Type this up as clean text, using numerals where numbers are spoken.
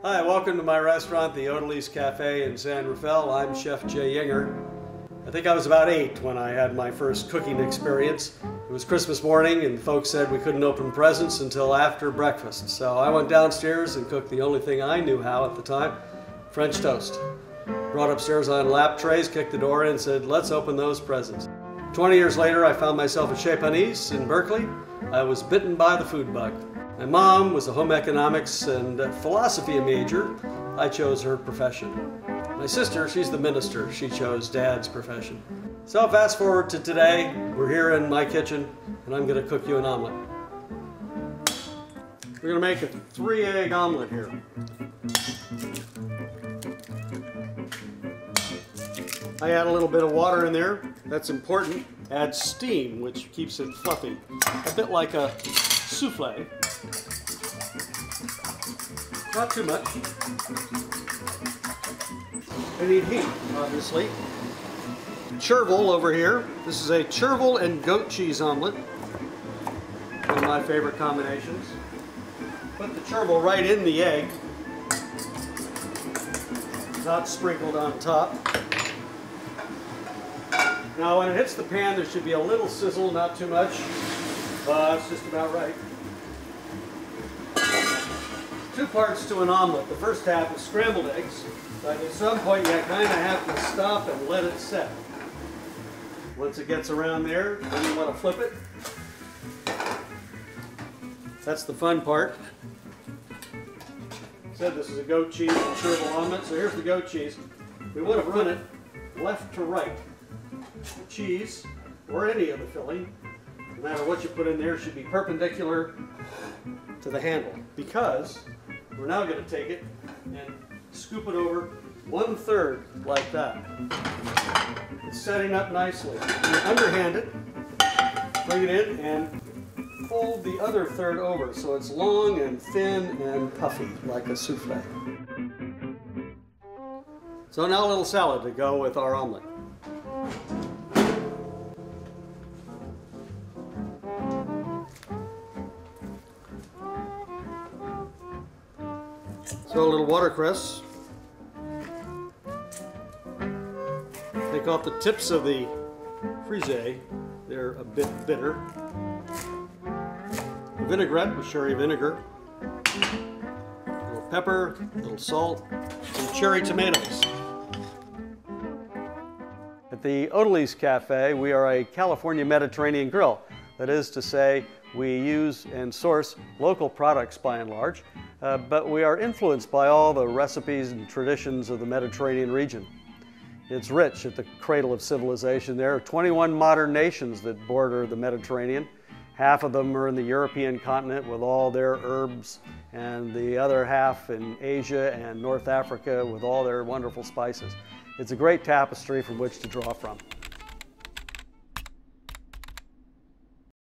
Hi, welcome to my restaurant, the Odalisque Cafe in San Rafael. I'm Chef Jay Yinger. I think I was about 8 when I had my first cooking experience. It was Christmas morning and folks said we couldn't open presents until after breakfast. So I went downstairs and cooked the only thing I knew how at the time, French toast. Brought upstairs on lap trays, kicked the door in and said, let's open those presents. 20 years later, I found myself at Chez Panisse in Berkeley. I was bitten by the food bug. My mom was a home economics and philosophy major. I chose her profession. My sister, she's the minister. She chose Dad's profession. So fast forward to today. We're here in my kitchen and I'm going to cook you an omelet. We're going to make a 3-egg omelet here. I add a little bit of water in there. That's important. Add steam, which keeps it fluffy. A bit like a souffle. Not too much. I need heat, obviously. Chervil over here. This is a chervil and goat cheese omelet. One of my favorite combinations. Put the chervil right in the egg. Not sprinkled on top. Now when it hits the pan, there should be a little sizzle, not too much. It's just about right. 2 parts to an omelet. The first half is scrambled eggs, but at some point you kind of have to stop and let it set. Once it gets around there, then you want to flip it. That's the fun part. I said this is a goat cheese and chervil omelet, so here's the goat cheese. We want to run it left to right. The cheese, or any of the filling, no matter what you put in there, should be perpendicular to the handle, because we're now going to take it and scoop it over 1/3 like that. It's setting up nicely. You underhand it, bring it in, and fold the other third over so it's long and thin and puffy like a souffle. So now a little salad to go with our omelet. Throw a little watercress. Take off the tips of the frisee. They're a bit bitter. A vinaigrette with sherry vinegar. A little pepper, a little salt, and cherry tomatoes. At the Odalisque Cafe, we are a California Mediterranean grill. That is to say, we use and source local products by and large, but we are influenced by all the recipes and traditions of the Mediterranean region. It's rich at the cradle of civilization. There are 21 modern nations that border the Mediterranean. Half of them are in the European continent with all their herbs, and the other half in Asia and North Africa with all their wonderful spices. It's a great tapestry from which to draw from.